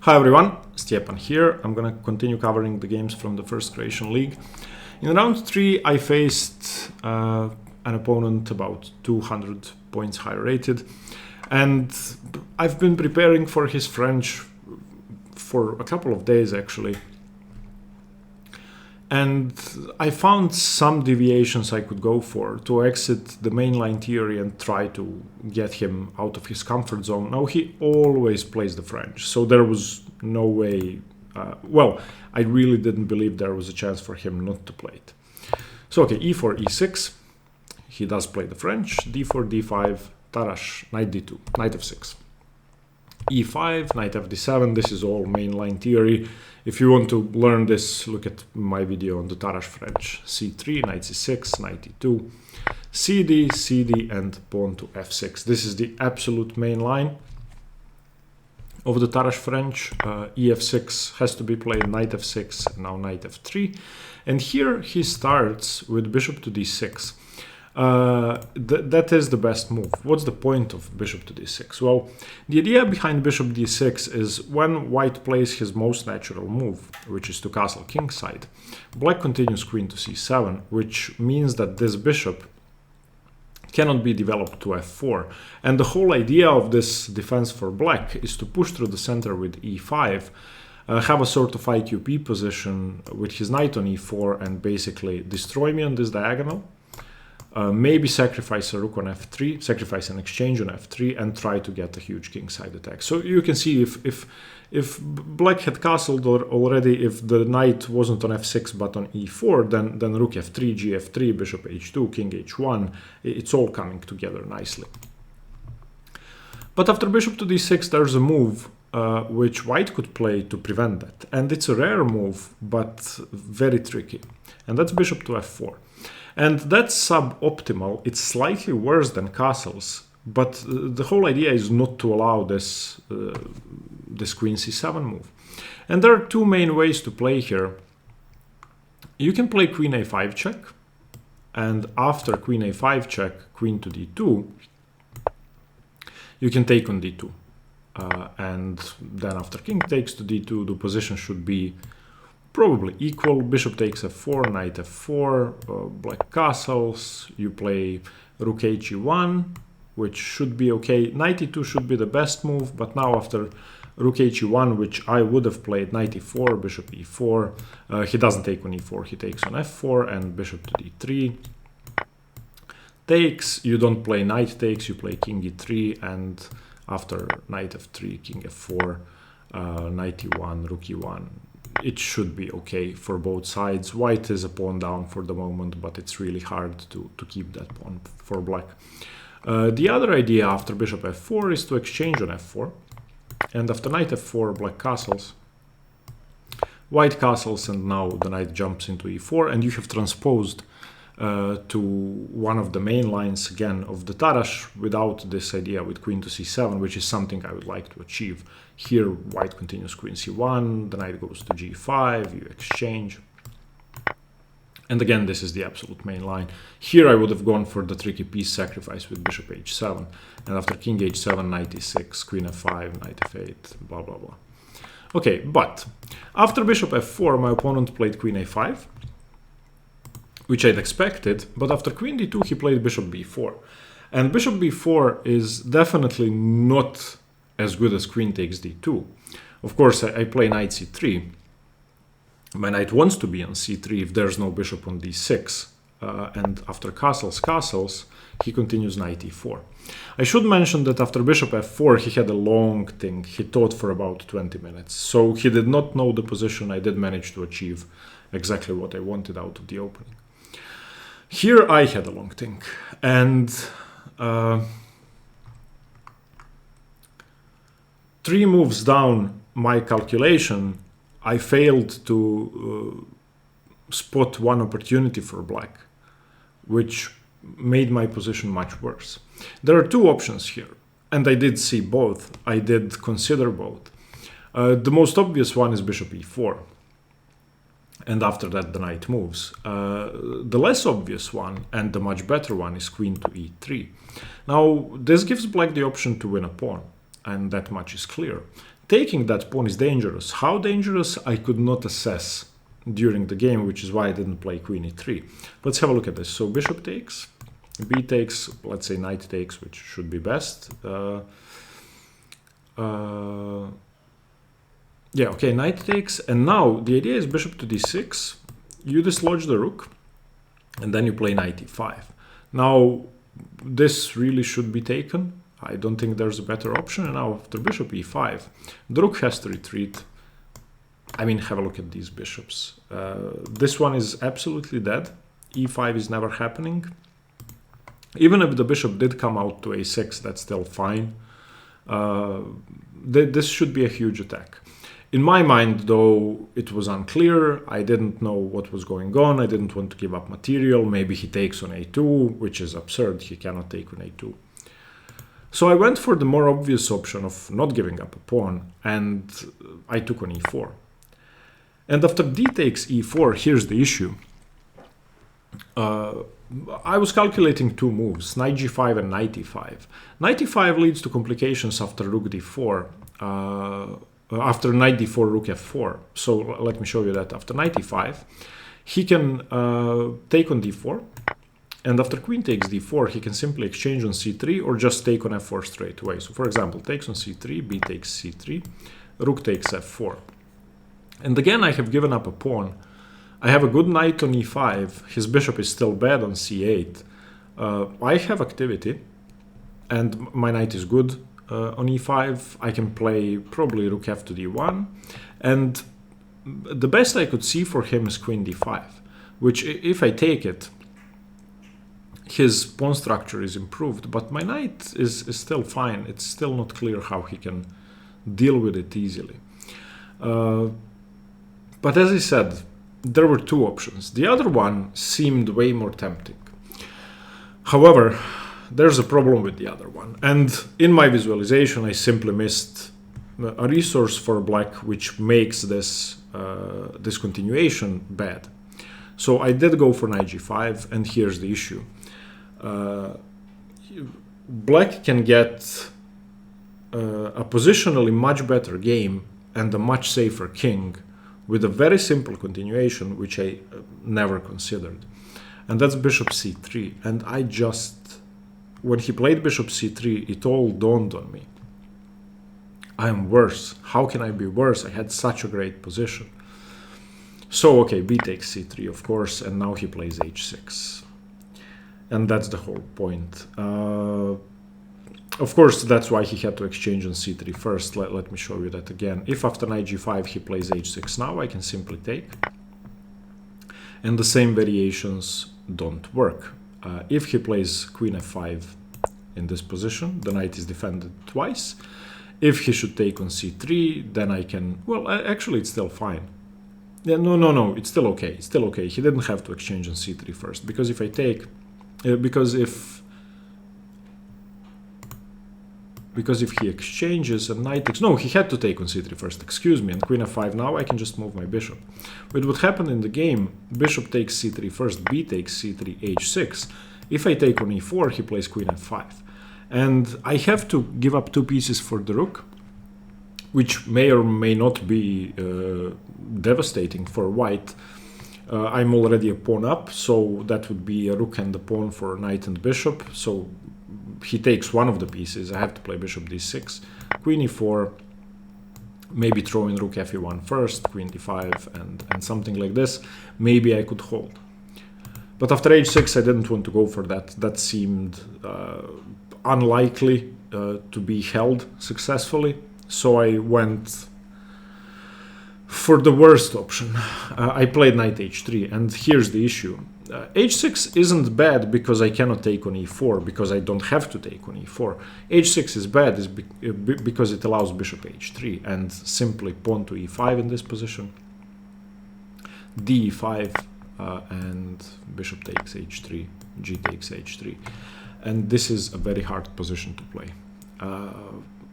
Hi everyone, Stepan here. I'm gonna continue covering the games from the first Croatian league. In round 3 I faced an opponent about 200 points higher rated, and I've been preparing for his French for a couple of days actually. And I found some deviations I could go for to exit the mainline theory and try to get him out of his comfort zone. Now, he always plays the French, so there was no way... well, I really didn't believe there was a chance for him not to play it. So, okay, e4, e6. He does play the French. d4, d5, Tarrasch, knight d2, knight f6. e5, knight fd7. This is all mainline theory. If you want to learn this, look at my video on the Tarrasch French. c3, knight c6, knight e2, cd, cd, and pawn to f6. This is the absolute main line of the Tarrasch French. ef6 has to be played, knight f6, now knight f3. And here he starts with bishop to d6. That is the best move. What's the point of bishop to d6? Well, the idea behind bishop d6 is when white plays his most natural move, which is to castle kingside, black continues queen to c7, which means that this bishop cannot be developed to f4. And the whole idea of this defense for black is to push through the center with e5, have a sort of IQP position with his knight on e4, and basically destroy me on this diagonal. Maybe sacrifice a rook on f3, sacrifice an exchange on f3, and try to get a huge kingside attack. So you can see if black had castled already, if the knight wasn't on f6 but on e4, then rook f3, gf3, bishop h2, king h1, it's all coming together nicely. But after bishop to d6, there's a move which white could play to prevent that. And it's a rare move, but very tricky. And that's bishop to f4. And that's suboptimal. It's slightly worse than castles, but the whole idea is not to allow this, this queen c7 move. And there are two main ways to play here. You can play queen a5 check, and after queen a5 check, queen to d2, you can take on d2. And then after king takes to d2, the position should be probably equal. Bishop takes f4, knight f4, black castles. You play rook he1, which should be okay. Knight e2 should be the best move, but now after rook he1, which I would have played, knight e4, bishop e4, he doesn't take on e4, he takes on f4, and bishop to d3. Takes, you don't play knight takes, you play king e3, and after knight f3, king f4, knight e1, rook e1. It should be okay for both sides. White is a pawn down for the moment, but it's really hard to keep that pawn for black. The other idea after bishop f4 is to exchange on f4. And after knight f4, black castles. White castles, and now the knight jumps into e4, and you have transposed to one of the main lines again of the Tarrasch without this idea with queen to c7, which is something I would like to achieve. Here white continues queen c1, the knight goes to g5, you exchange. And again, this is the absolute main line. Here I would have gone for the tricky piece sacrifice with bishop h7, and after king h7, knight e6, queen f5, knight f8, blah blah blah. Okay, but after bishop f4, my opponent played queen a5, which I'd expected, but after queen d2 he played bishop b4. And bishop b4 is definitely not as good as queen takes d2. Of course, I play knight c3. My knight wants to be on c3 if there's no bishop on d6. And after castles, he continues knight e4. I should mention that after bishop f4, he had a long thing. He thought for about 20 minutes. So he did not know the position. I did manage to achieve exactly what I wanted out of the opening. Here I had a long think, and 3 moves down my calculation, I failed to spot one opportunity for black, which made my position much worse. There are 2 options here, and I did see both. I did consider both. The most obvious one is bishop e4. And after that the knight moves. The less obvious one and the much better one is queen to e3. Now this gives black the option to win a pawn, and that much is clear. taking that pawn is dangerous. How dangerous, I could not assess during the game, which is why I didn't play queen e3. Let's have a look at this. So bishop takes, b takes, let's say knight takes, which should be best. Yeah, okay, knight takes, and now the idea is bishop to d6, you dislodge the rook, and then you play knight e5. Now, this really should be taken. I don't think there's a better option, and now after bishop e5, the rook has to retreat. I mean, have a look at these bishops. This one is absolutely dead. e5 is never happening. Even if the bishop did come out to a6, that's still fine. This should be a huge attack. In my mind, though, it was unclear. I didn't know what was going on. I didn't want to give up material. Maybe he takes on a2, which is absurd. He cannot take on a2. So I went for the more obvious option of not giving up a pawn, and I took on e4. And after d takes e4, here's the issue. I was calculating two moves, knight g5 and knight e5. Knight e5 leads to complications after rook d4. After knight d4, rook f4. So let me show you that. After knight e5, he can take on d4. And after queen takes d4, he can simply exchange on c3 or just take on f4 straight away. So for example, takes on c3, b takes c3, rook takes f4. And again, I have given up a pawn. I have a good knight on e5. His bishop is still bad on c8. I have activity, and my knight is good. On e5, I can play probably rook f to d1, and the best I could see for him is queen d5, which if I take it, his pawn structure is improved, but my knight is still fine. It's still not clear how he can deal with it easily. But as I said, there were two options. The other one seemed way more tempting. However, there's a problem with the other one. And in my visualization, I simply missed a resource for black, which makes this continuation bad. So I did go for knight g5, and here's the issue. Black can get a positionally much better game and a much safer king with a very simple continuation, which I never considered. And that's bishop c3. And I just... when he played bishop c3, it all dawned on me. I'm worse. How can I be worse? I had such a great position. So, okay, b takes c3, of course, and now he plays h6. And that's the whole point. Of course, that's why he had to exchange on c3 first. Let me show you that again. If after knight g5 he plays h6 now, I can simply take. And the same variations don't work. If he plays queen f5 in this position, the knight is defended twice. If he should take on c3, then I can... well, actually, it's still fine. Yeah, no, it's still okay. It's still okay. He didn't have to exchange on c3 first, because if I take... because if he exchanges and knight takes... no, he had to take on c3 first, excuse me, and queen f5 now, I can just move my bishop. But what happened in the game, bishop takes c3 first, b takes c3, h6. If I take on e4, he plays queen f5. And I have to give up two pieces for the rook, which may or may not be devastating for white. I'm already a pawn up, so that would be a rook and a pawn for knight and bishop. So he takes one of the pieces. I have to play bishop d6, queen e4, maybe throw in rook fe1 first, queen d5, and something like this. Maybe I could hold. But after h6, I didn't want to go for that. That seemed unlikely to be held successfully. So I went for the worst option. I played knight h3, and here's the issue. h6 isn't bad because I cannot take on e4, because I don't have to take on e4. h6 is bad because it allows bishop h3 and simply pawn to e5 in this position. d5 and bishop takes h3, g takes h3. And this is a very hard position to play.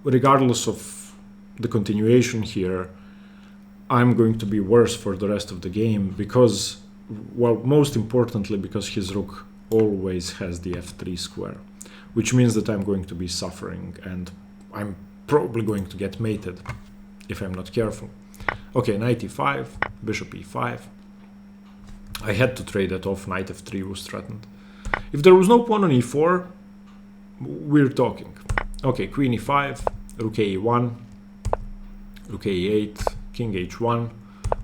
Regardless of the continuation here, I'm going to be worse for the rest of the game because, well, most importantly, because his rook always has the f3 square, which means that I'm going to be suffering and I'm probably going to get mated. if I'm not careful. Okay, knight e5, bishop e5. I had to trade that off, knight f3 was threatened. If there was no pawn on e4, we're talking. Okay, queen e5, rook e1, rook e8, king h1,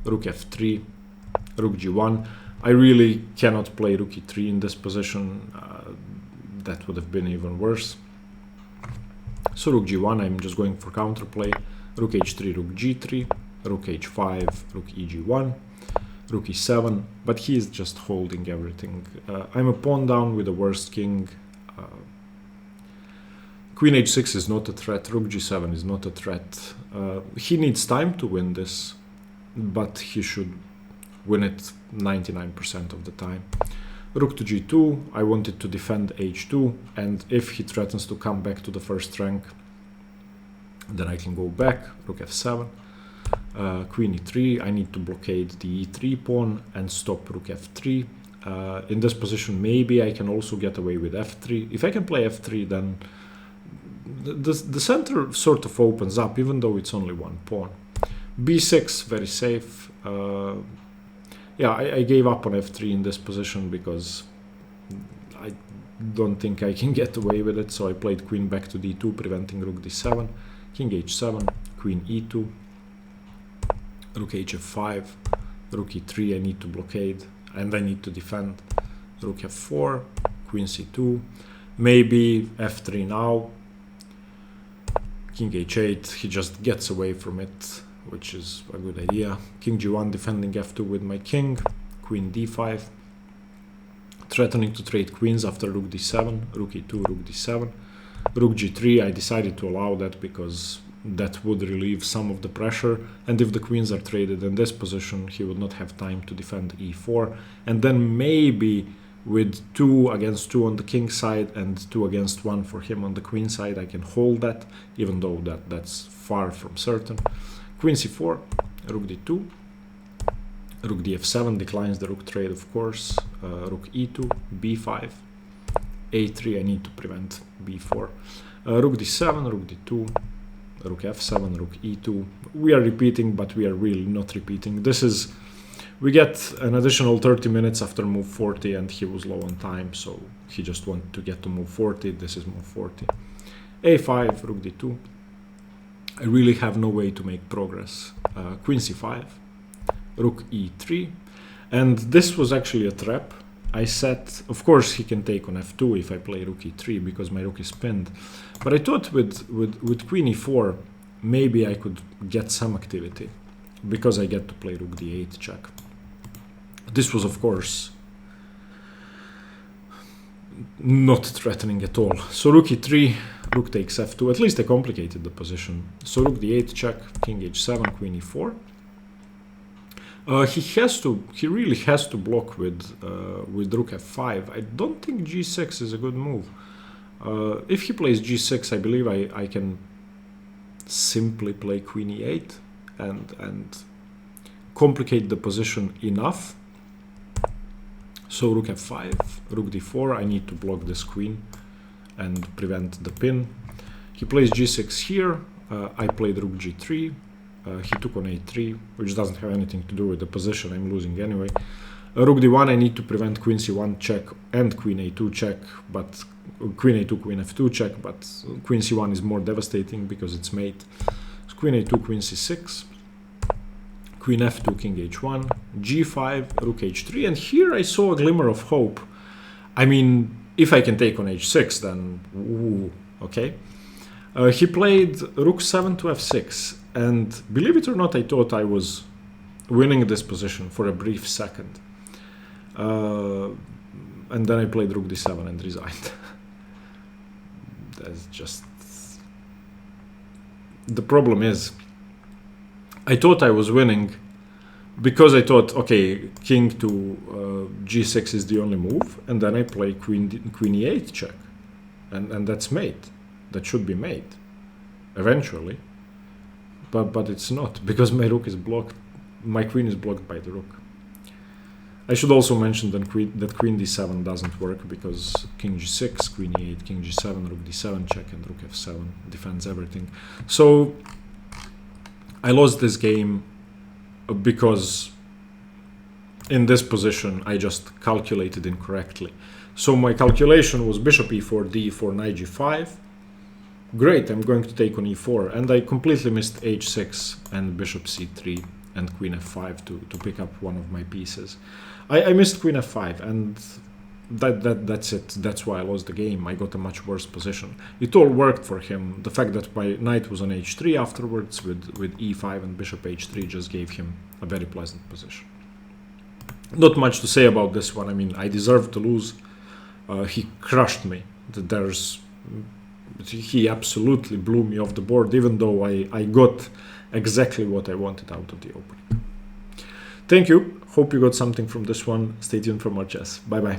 rook f3, rook g1. I really cannot play rook e3 in this position. That would have been even worse. So rook g1, I'm just going for counterplay. Rook h3, rook g3, rook h5, rook eg1, rook e7, but he is just holding everything. I'm a pawn down with the worst king. Queen h6 is not a threat, rook g7 is not a threat. He needs time to win this, but he should win it 99% of the time. Rook to g2, I wanted to defend h2, and if he threatens to come back to the first rank, then I can go back, rook f7. Queen e3, I need to blockade the e3 pawn and stop rook f3. In this position, maybe I can also get away with f3. If I can play f3, then the center sort of opens up, even though it's only one pawn. b6, very safe. Yeah, I gave up on f3 in this position because I don't think I can get away with it, so I played queen back to d2, preventing rook d7, king h7, queen e2, rook hf5, rook e3, I need to blockade, and I need to defend, rook f4, queen c2, maybe f3 now, king h8, he just gets away from it, which is a good idea. King g1, defending f2 with my king, queen d5, threatening to trade queens after rook d7, rook e2, rook d7, rook g3, I decided to allow that because that would relieve some of the pressure, and if the queens are traded in this position, he would not have time to defend e4, and then maybe with 2 against 2 on the king side and 2 against 1 for him on the queen side, I can hold that, even though that's far from certain. Queen c4, rook d2, rook df7 declines the rook trade, of course, rook e2, b5, a3, I need to prevent b4, rook d7, rook d2, rook f7, rook e2. We are repeating, but we are really not repeating. This is, we get an additional 30 minutes after move 40, and he was low on time, so he just wanted to get to move 40. This is move 40. a5, rook d2. I really have no way to make progress. Queen c5, rook e3, and this was actually a trap. I said, of course, he can take on f2 if I play rook e3 because my rook is pinned. But I thought with queen e4, maybe I could get some activity because I get to play rook d8 check. This was, of course, not threatening at all. So rook e3, rook takes f2. At least I complicated the position. So rook d8 check, king h7, queen e4. He really has to block with rook f5. I don't think g6 is a good move. If he plays g6, I believe I can simply play queen e8 and complicate the position enough. So rook f5, rook d4, I need to block this queen and prevent the pin. He plays g6 here, I played rook g3. He took on a3, which doesn't have anything to do with the position, I'm losing anyway. Rook d1, I need to prevent queen c1 check and queen a2 check, but queen a2, queen f2 check, but queen c1 is more devastating because it's mate. So queen a2, queen c6, queen f2, king h1, g5, rook h3, and here I saw a glimmer of hope. I mean, if I can take on h6, then ooh, okay. He played rook 7 to f6, and believe it or not, I thought I was winning this position for a brief second. And then I played rook d7 and resigned. That's just... The problem is, I thought I was winning because I thought, okay, king to g6 is the only move, and then I play queen e8 check, and that's mate. That should be mate, eventually. But it's not, because my rook is blocked. My queen is blocked by the rook. I should also mention that queen d7 doesn't work because king g6, queen e8, king g7, rook d7 check, and rook f7 defends everything. So I lost this game because in this position I just calculated incorrectly. So my calculation was bishop e4, d4, knight g5. Great, I'm going to take on e4, and I completely missed h6 and bishop c3 and queen f5 to pick up one of my pieces. I missed queen f5, and that's it. That's why I lost the game. I got a much worse position. It all worked for him. The fact that my knight was on h3 afterwards with e5 and bishop h3 just gave him a very pleasant position. Not much to say about this one. I mean, I deserved to lose. He crushed me. He absolutely blew me off the board, even though I got exactly what I wanted out of the opening. Thank you. Hope you got something from this one. Stay tuned for more chess. Bye bye.